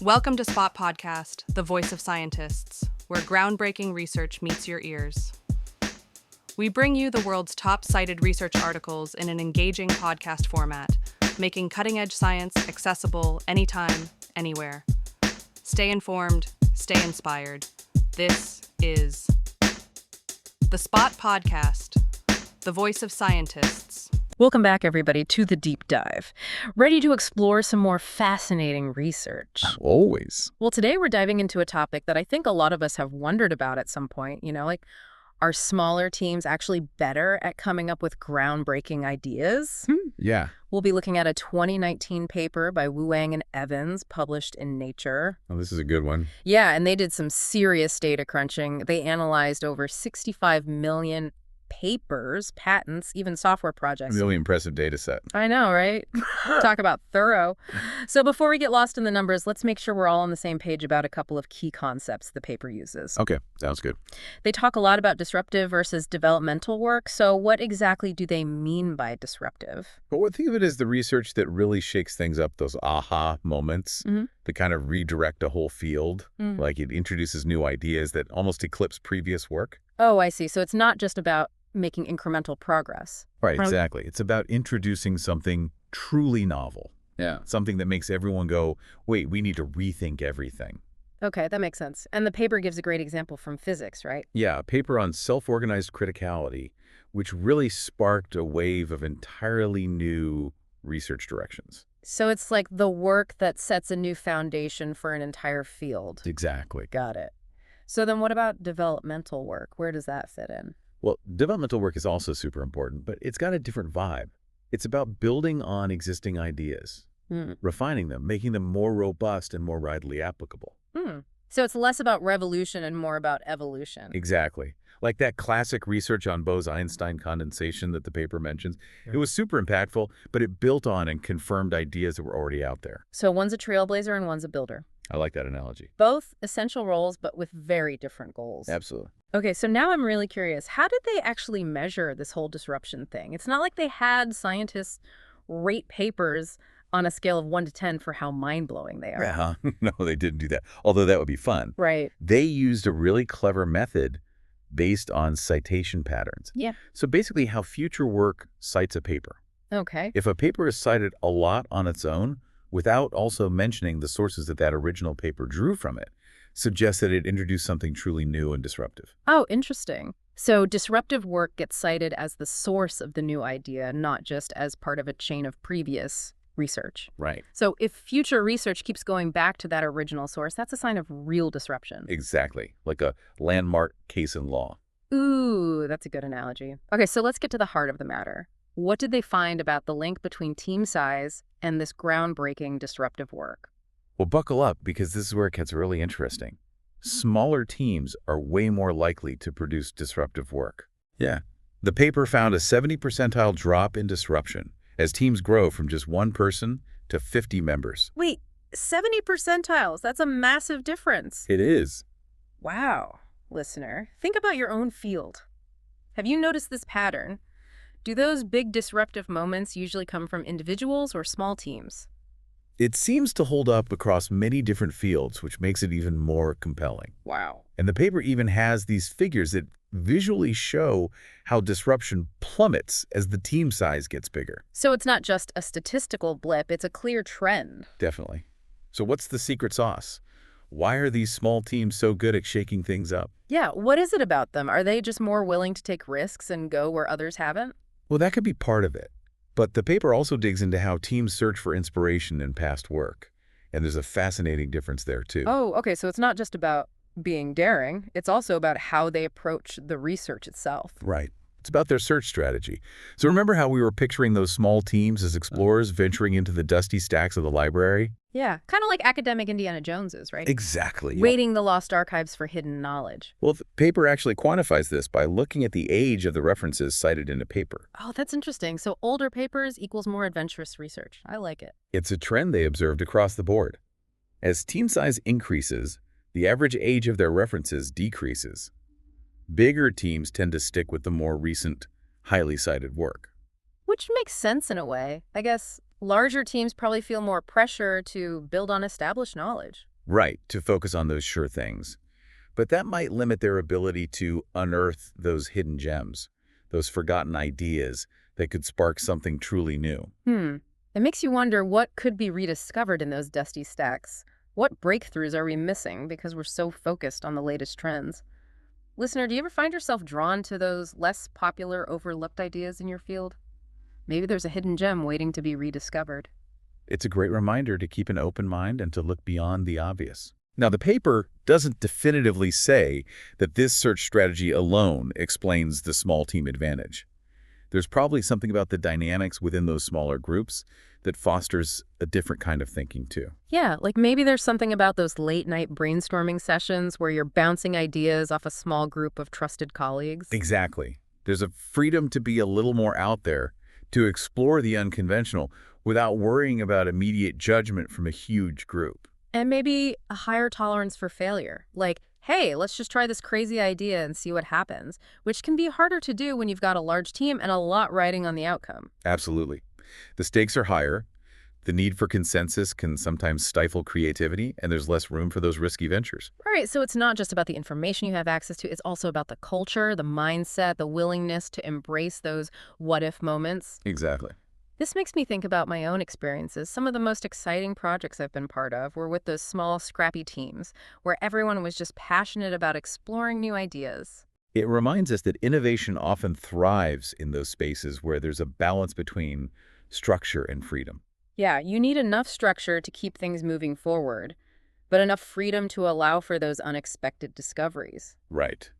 Welcome to Spot Podcast, the voice of scientists, where groundbreaking research meets your ears. We bring you the world's top cited research articles in an engaging podcast format, making cutting-edge science accessible anytime, anywhere. Stay informed, stay inspired. This is the Spot Podcast, the voice of scientists. Welcome back, everybody, to the deep dive. Ready to explore some more fascinating research? Always. Well, today we're diving into a topic that I think a lot of us have wondered about at some point. Are smaller teams actually better at coming up with groundbreaking ideas? Yeah. We'll be looking at a 2019 paper by Wang and Evans published in Nature. Oh, this is a good one. Yeah, and they did some serious data crunching. They analyzed over 65 million papers, patents, even software projects. A really impressive data set. I know, right? Talk about thorough. So before we get lost in the numbers, let's make sure we're all on the same page about a couple of key concepts the paper uses. Okay, sounds good. They talk a lot about disruptive versus developmental work. So what exactly do they mean by disruptive? But what think of it as the research that really shakes things up, those aha moments that kind of redirect a whole field. Like it introduces new ideas that almost eclipse previous work. Oh, I see. So it's not just about making incremental progress. Right, exactly. It's about introducing something truly novel. Yeah. Something that makes everyone go, wait, we need to rethink everything. Okay, that makes sense. And the paper gives a great example from physics, right? Yeah, a paper on self-organized criticality, which really sparked a wave of entirely new research directions. So it's like the work that sets a new foundation for an entire field. Exactly. Got it. So then what about developmental work? Where does that fit in? Well, developmental work is also super important, but it's got a different vibe. It's about building on existing ideas, refining them, making them more robust and more widely applicable. So it's less about revolution and more about evolution. Exactly. Like that classic research on Bose-Einstein condensation that the paper mentions. It was super impactful, but it built on and confirmed ideas that were already out there. So one's a trailblazer and one's a builder. I like that analogy. Both essential roles, but with very different goals. Absolutely. Okay, so now I'm really curious. How did they actually measure this whole disruption thing? It's not like they had scientists rate papers on a scale of 1 to 10 for how mind-blowing they are. Yeah, no, they didn't do that, although that would be fun. Right. They used a really clever method based on citation patterns. Yeah. So basically how future work cites a paper. Okay. If a paper is cited a lot on its own, without also mentioning the sources that original paper drew from it, suggests that it introduced something truly new and disruptive. Oh, interesting. So disruptive work gets cited as the source of the new idea, not just as part of a chain of previous research. Right. So if future research keeps going back to that original source, that's a sign of real disruption. Exactly. Like a landmark case in law. Ooh, that's a good analogy. Okay, so let's get to the heart of the matter. What did they find about the link between team size and this groundbreaking disruptive work? Well, buckle up, because this is where it gets really interesting. Smaller teams are way more likely to produce disruptive work. Yeah. The paper found a 70 percentile drop in disruption as teams grow from just one person to 50 members. Wait, 70 percentiles? That's a massive difference. It is. Wow. Listener, think about your own field. Have you noticed this pattern? Do those big disruptive moments usually come from individuals or small teams? It seems to hold up across many different fields, which makes it even more compelling. Wow. And the paper even has these figures that visually show how disruption plummets as the team size gets bigger. So it's not just a statistical blip, it's a clear trend. Definitely. So what's the secret sauce? Why are these small teams so good at shaking things up? Yeah, what is it about them? Are they just more willing to take risks and go where others haven't? Well, that could be part of it. But the paper also digs into how teams search for inspiration in past work. And there's a fascinating difference there, too. Oh, okay, so it's not just about being daring. It's also about how they approach the research itself. Right. It's about their search strategy. So remember how we were picturing those small teams as explorers venturing into the dusty stacks of the library? Yeah, kind of like academic Indiana Joneses, right? Exactly. Yeah. Wading the lost archives for hidden knowledge. Well, the paper actually quantifies this by looking at the age of the references cited in a paper. Oh, that's interesting. So older papers equals more adventurous research. I like it. It's a trend they observed across the board. As team size increases, the average age of their references decreases. Bigger teams tend to stick with the more recent, highly cited work. Which makes sense in a way. I guess larger teams probably feel more pressure to build on established knowledge. Right, to focus on those sure things. But that might limit their ability to unearth those hidden gems, those forgotten ideas that could spark something truly new. Hmm. It makes you wonder what could be rediscovered in those dusty stacks. What breakthroughs are we missing because we're so focused on the latest trends? Listener, do you ever find yourself drawn to those less popular, overlooked ideas in your field? Maybe there's a hidden gem waiting to be rediscovered. It's a great reminder to keep an open mind and to look beyond the obvious. Now, the paper doesn't definitively say that this search strategy alone explains the small team advantage. There's probably something about the dynamics within those smaller groups that fosters a different kind of thinking too. Yeah, like maybe there's something about those late-night brainstorming sessions where you're bouncing ideas off a small group of trusted colleagues. Exactly. There's a freedom to be a little more out there, to explore the unconventional without worrying about immediate judgment from a huge group. And maybe a higher tolerance for failure. Like, hey, let's just try this crazy idea and see what happens, which can be harder to do when you've got a large team and a lot riding on the outcome. Absolutely. The stakes are higher. The need for consensus can sometimes stifle creativity, and there's less room for those risky ventures. Right, so it's not just about the information you have access to, it's also about the culture, the mindset, the willingness to embrace those what-if moments. Exactly. This makes me think about my own experiences. Some of the most exciting projects I've been part of were with those small, scrappy teams, where everyone was just passionate about exploring new ideas. It reminds us that innovation often thrives in those spaces where there's a balance between structure and freedom. Yeah, you need enough structure to keep things moving forward, but enough freedom to allow for those unexpected discoveries. Right.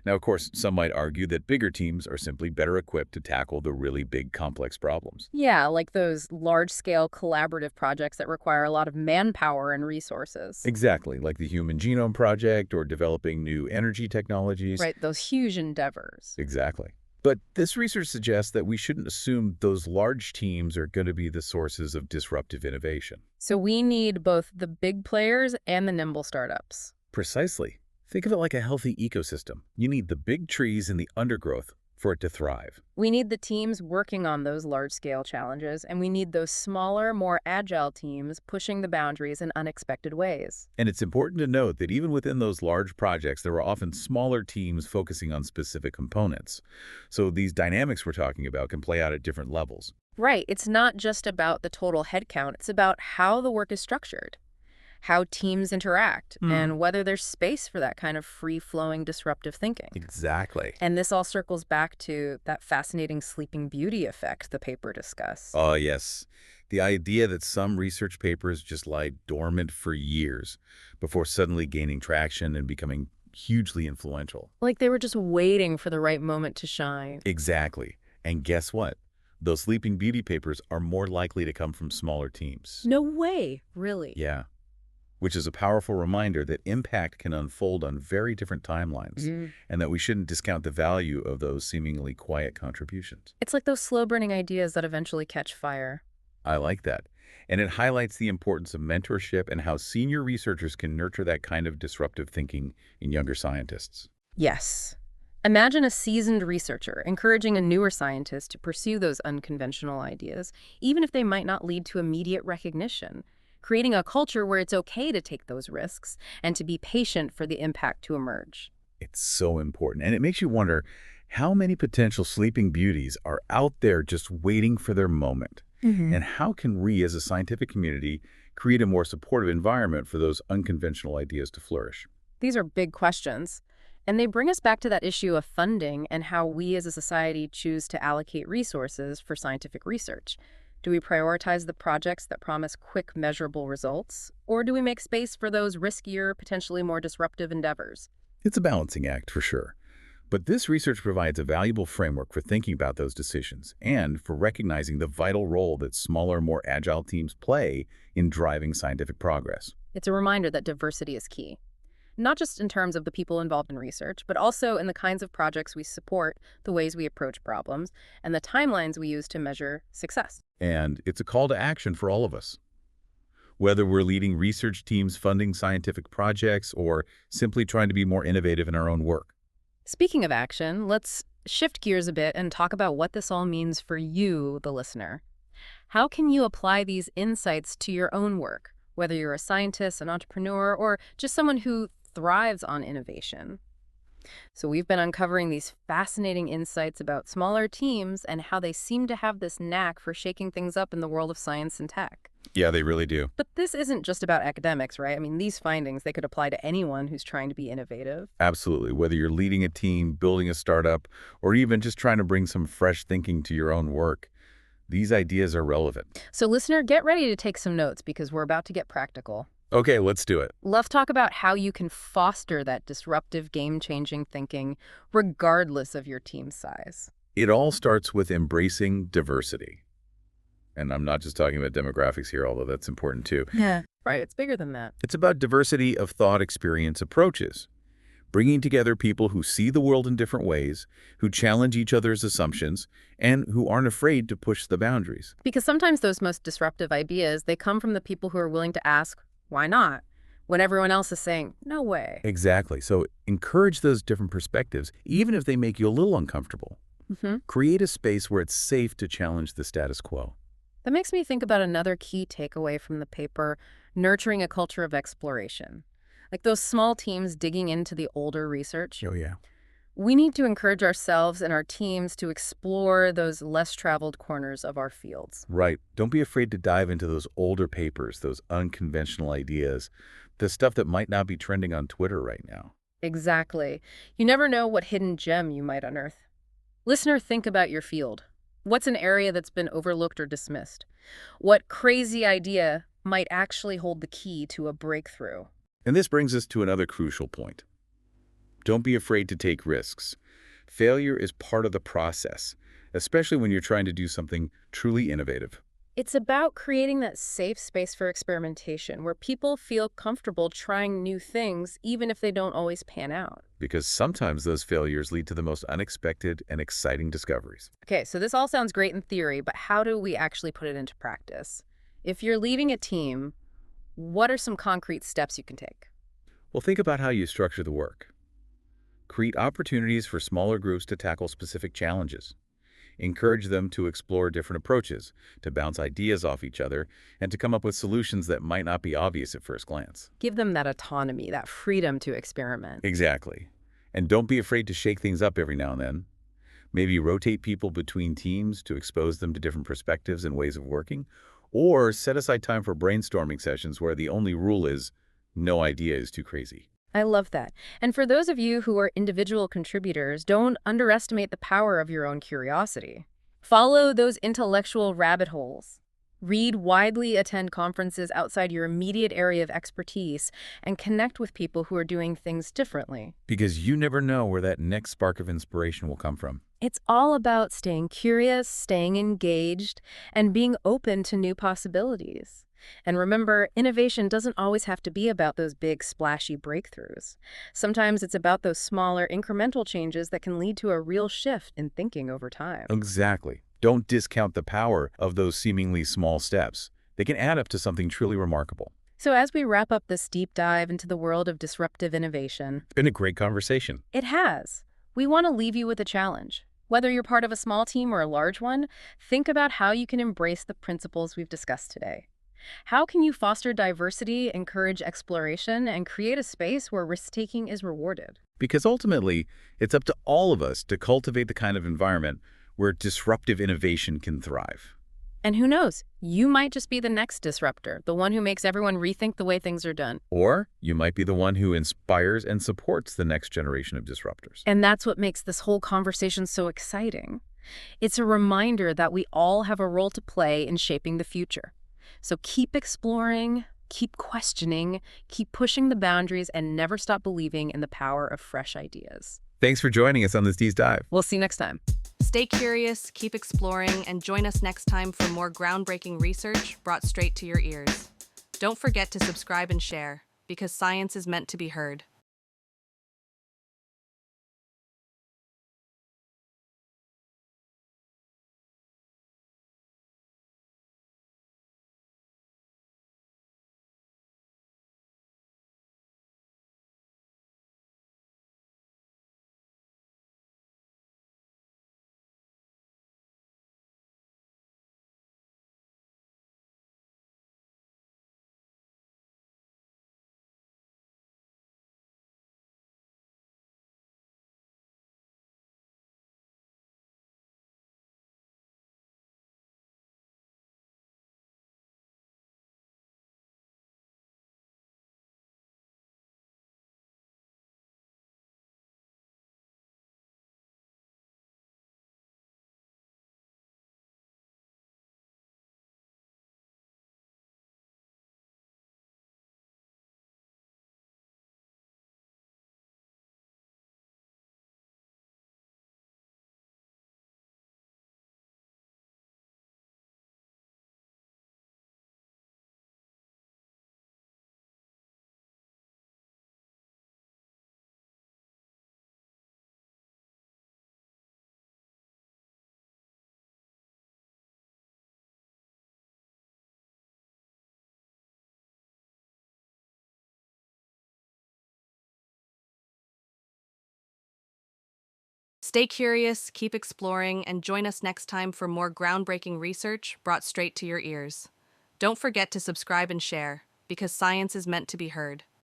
Now, of course, some might argue that bigger teams are simply better equipped to tackle the really big, complex problems. Yeah, like those large-scale collaborative projects that require a lot of manpower and resources. Exactly, like the Human Genome Project or developing new energy technologies. Right, those huge endeavors. Exactly. But this research suggests that we shouldn't assume those large teams are going to be the sources of disruptive innovation. So we need both the big players and the nimble startups. Precisely. Think of it like a healthy ecosystem. You need the big trees and the undergrowth for it to thrive. We need the teams working on those large-scale challenges, and we need those smaller, more agile teams pushing the boundaries in unexpected ways. And it's important to note that even within those large projects, there are often smaller teams focusing on specific components. So these dynamics we're talking about can play out at different levels. Right, it's not just about the total headcount, it's about how the work is structured, how teams interact, and whether there's space for that kind of free-flowing disruptive thinking. Exactly. And this all circles back to that fascinating sleeping beauty effect the paper discussed. Oh, yes. The idea that some research papers just lie dormant for years before suddenly gaining traction and becoming hugely influential. Like they were just waiting for the right moment to shine. Exactly. And guess what? Those sleeping beauty papers are more likely to come from smaller teams. No way, really. Yeah. Which is a powerful reminder that impact can unfold on very different timelines, and that we shouldn't discount the value of those seemingly quiet contributions. It's like those slow-burning ideas that eventually catch fire. I like that. And it highlights the importance of mentorship and how senior researchers can nurture that kind of disruptive thinking in younger scientists. Yes. Imagine a seasoned researcher encouraging a newer scientist to pursue those unconventional ideas, even if they might not lead to immediate recognition, creating a culture where it's okay to take those risks and to be patient for the impact to emerge. It's so important. And it makes you wonder how many potential sleeping beauties are out there just waiting for their moment. And how can we as a scientific community create a more supportive environment for those unconventional ideas to flourish? These are big questions, and they bring us back to that issue of funding and how we as a society choose to allocate resources for scientific research. Do we prioritize the projects that promise quick, measurable results, or do we make space for those riskier, potentially more disruptive endeavors? It's a balancing act for sure. But this research provides a valuable framework for thinking about those decisions and for recognizing the vital role that smaller, more agile teams play in driving scientific progress. It's a reminder that diversity is key, not just in terms of the people involved in research, but also in the kinds of projects we support, the ways we approach problems, and the timelines we use to measure success. And it's a call to action for all of us. Whether we're leading research teams funding scientific projects or simply trying to be more innovative in our own work. Speaking of action, let's shift gears a bit and talk about what this all means for you, the listener. How can you apply these insights to your own work? whether you're a scientist, an entrepreneur, or just someone who thrives on innovation. So we've been uncovering these fascinating insights about smaller teams and how they seem to have this knack for shaking things up in the world of science and tech. Yeah, they really do. But this isn't just about academics, right? I mean, these findings, they could apply to anyone who's trying to be innovative. Absolutely. Whether you're leading a team, building a startup, or even just trying to bring some fresh thinking to your own work, these ideas are relevant. So listener, get ready to take some notes because we're about to get practical. Okay, let's do it. Let's talk about how you can foster that disruptive, game-changing thinking regardless of your team size. It all starts with embracing diversity. And I'm not just talking about demographics here, although that's important too. Yeah. Right, it's bigger than that. It's about diversity of thought, experience, approaches. Bringing together people who see the world in different ways, who challenge each other's assumptions, and who aren't afraid to push the boundaries. Because sometimes those most disruptive ideas, they come from the people who are willing to ask, why not? When everyone else is saying, no way. Exactly. So encourage those different perspectives, even if they make you a little uncomfortable. Create a space where it's safe to challenge the status quo. That makes me think about another key takeaway from the paper, nurturing a culture of exploration. Like those small teams digging into the older research. Oh, yeah. We need to encourage ourselves and our teams to explore those less traveled corners of our fields. Right. Don't be afraid to dive into those older papers, those unconventional ideas, the stuff that might not be trending on Twitter right now. Exactly. You never know what hidden gem you might unearth. Listener, think about your field. What's an area that's been overlooked or dismissed? What crazy idea might actually hold the key to a breakthrough? And this brings us to another crucial point. Don't be afraid to take risks. Failure is part of the process, especially when you're trying to do something truly innovative. It's about creating that safe space for experimentation where people feel comfortable trying new things even if they don't always pan out. Because sometimes those failures lead to the most unexpected and exciting discoveries. Okay, so this all sounds great in theory, but how do we actually put it into practice? If you're leading a team, what are some concrete steps you can take? Well, think about how you structure the work. Create opportunities for smaller groups to tackle specific challenges. Encourage them to explore different approaches, to bounce ideas off each other, and to come up with solutions that might not be obvious at first glance. Give them that autonomy, that freedom to experiment. Exactly. And don't be afraid to shake things up every now and then. Maybe rotate people between teams to expose them to different perspectives and ways of working, or set aside time for brainstorming sessions where the only rule is no idea is too crazy. I love that. And for those of you who are individual contributors, don't underestimate the power of your own curiosity. Follow those intellectual rabbit holes. Read widely, attend conferences outside your immediate area of expertise, and connect with people who are doing things differently. Because you never know where that next spark of inspiration will come from. It's all about staying curious, staying engaged, and being open to new possibilities. And remember, innovation doesn't always have to be about those big, splashy breakthroughs. Sometimes it's about those smaller, incremental changes that can lead to a real shift in thinking over time. Exactly. Don't discount the power of those seemingly small steps. They can add up to something truly remarkable. So as we wrap up this deep dive into the world of disruptive innovation, It's been a great conversation. it has. We want to leave you with a challenge. Whether you're part of a small team or a large one, think about how you can embrace the principles we've discussed today. How can you foster diversity, encourage exploration, and create a space where risk-taking is rewarded? Because ultimately, it's up to all of us to cultivate the kind of environment where disruptive innovation can thrive. And who knows, you might just be the next disruptor, the one who makes everyone rethink the way things are done. Or you might be the one who inspires and supports the next generation of disruptors. And that's what makes this whole conversation so exciting. It's a reminder that we all have a role to play in shaping the future. So keep exploring, keep questioning, keep pushing the boundaries, and never stop believing in the power of fresh ideas. Thanks for joining us on this Deep Dive. We'll see you next time. Stay curious, keep exploring, and join us next time for more groundbreaking research brought straight to your ears. Don't forget to subscribe and share, because science is meant to be heard. Stay curious, keep exploring, and join us next time for more groundbreaking research brought straight to your ears. Don't forget to subscribe and share, because science is meant to be heard.